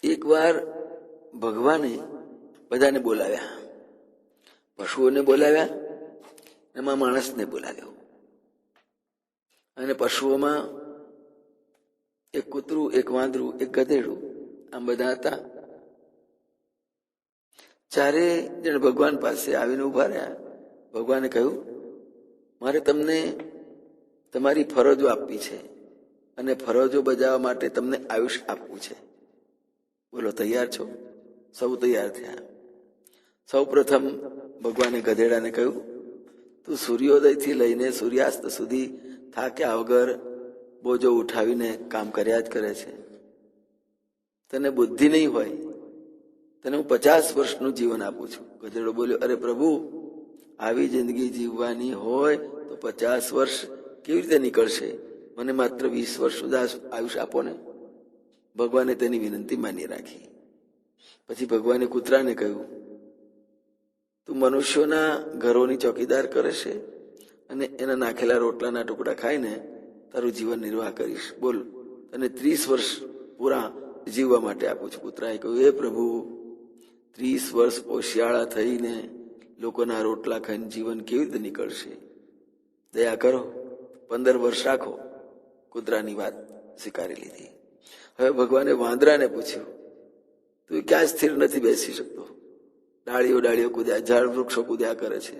એક વાર ભગવાને બધાને બોલાવ્યા, પશુઓને બોલાવ્યા, એમાં માણસને બોલાવ્યો. અને પશુઓમાં એક કૂતરું, એક વાંદરું, એક ગધેડું, આમ બધા હતા. ચારે જણ ભગવાન પાસે આવીને ઉભા રહ્યા. ભગવાને કહ્યું, મારે તમને તમારી ફરજો આપવી છે અને ફરજો બજાવવા માટે તમને આયુષ્ય આપવું છે. બોલો, તૈયાર છો? સૌ તૈયાર થયા. સૌ પ્રથમ ભગવાને ગધેડાને કહ્યું, તું સૂર્યોદયથી લઈને સૂર્યાસ્ત સુધી થાક્યા વગર બોજો ઉઠાવીને કામ કર્યા જ કરે છે. તને બુદ્ધિ નહીં હોય, તને હું 50 વર્ષનું જીવન આપું છું. ગધેડો બોલ્યો, અરે પ્રભુ, આવી જિંદગી જીવવાની હોય તો 50 વર્ષ કેવી રીતે નીકળશે? મને માત્ર 20 વર્ષ સુધી આયુષ્ય આપો ને. ભગવાને તેની વિનંતી માની રાખી. પછી ભગવાને કૂતરાને કહ્યું, તું મનુષ્યોના ઘરોની ચોકીદાર કરે છે અને એના નાખેલા રોટલાના ટુકડા ખાઈને તારું જીવન નિર્વાહ કરીશ. બોલ, તને 30 વર્ષ પૂરા જીવવા માટે આપું છું. કૂતરાએ કહ્યું, હે પ્રભુ, 30 વર્ષ ઓશિયાળા થઈને લોકોના રોટલા ખાઈને જીવન કેવી રીતે નીકળશે? દયા કરો, 15 વર્ષ રાખો. કૂતરાની વાત સ્વીકારી લીધી. હવે ભગવાને વાંદરાને પૂછ્યું, તું ક્યાં સ્થિર નથી બેસી શકતો? ડાળીઓ કૂદ્યા, ઝાડ વૃક્ષો કૂદ્યા કરે છે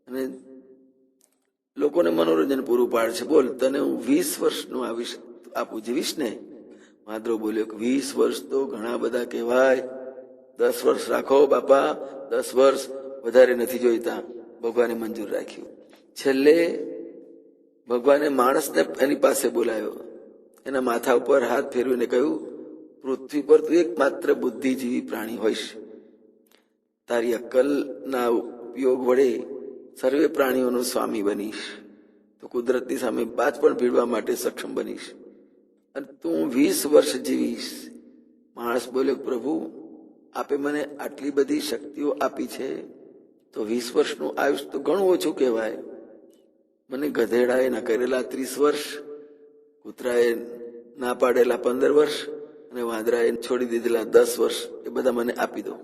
અને લોકોને મનોરંજન પૂરું પાડે છે. બોલ, તને હું 20 વર્ષનું આપું, જીવીશ ને? વાંદરો બોલ્યો કે 20 વર્ષ તો ઘણા બધા કહેવાય. 10 વર્ષ રાખો બાપા, 10 વર્ષ, વધારે નથી જોઈતા. ભગવાને મંજૂર રાખ્યું. છેલ્લે ભગવાને માણસને એની પાસે બોલાવ્યો. એના માથા ઉપર હાથ ફેરવીને કહ્યું, પૃથ્વી પર તું એકમાત્ર બુદ્ધિજીવી પ્રાણી હોઈશ. તારી અક્કલના ઉપયોગ વડે સર્વે પ્રાણીઓનો સ્વામી બનીશ. તો કુદરતની સામે બાજ પણ ભીડવા માટે સક્ષમ બનીશ અને તું 20 વર્ષ જીવીશ. માણસ બોલ્યો, પ્રભુ, આપે મને આટલી બધી શક્તિઓ આપી છે તો 20 વર્ષનું આયુષ્ય તો ઘણું ઓછું કહેવાય. મને ગધેડાએ ના કરેલા 30 વર્ષ, કૂતરાએ ના પાડેલા 15 વર્ષ અને વાંદરાએ છોડી દીધેલા 10 વર્ષ, એ બધા મને આપી દો.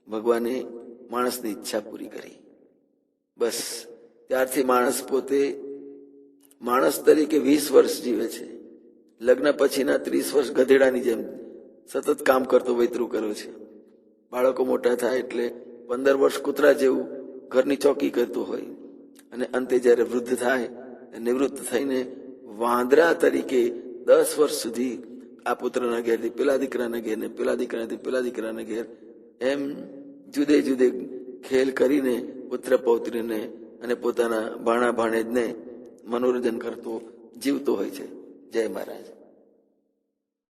ભગવાને માણસની ઈચ્છા પૂરી કરી. બસ ત્યારથી માણસ પોતે માણસ તરીકે 20 વર્ષ જીવે છે. લગ્ન પછીના 30 વર્ષ ગધેડાની જેમ સતત કામ કરતો વૈતરું કર્યો છે. બાળકો મોટા થાય એટલે 15 વર્ષ કૂતરા જેવું ઘરની ચોકી કરતું હોય અને અંતે જયારે વૃદ્ધ થાય, નિવૃત્ત થઈને વાંદરા તરીકે 10 વર્ષ સુધી આ પુત્રના ઘેરથી પેલા દીકરાના ઘેર ને પેલા દીકરાથી પેલા દીકરાના ઘેર એમ જુદે જુદે ખેલ કરીને પુત્ર પૌત્રીને અને પોતાના ભાણા ભાણેજને મનોરંજન કરતો જીવતો હોય છે. જય મહારાજ.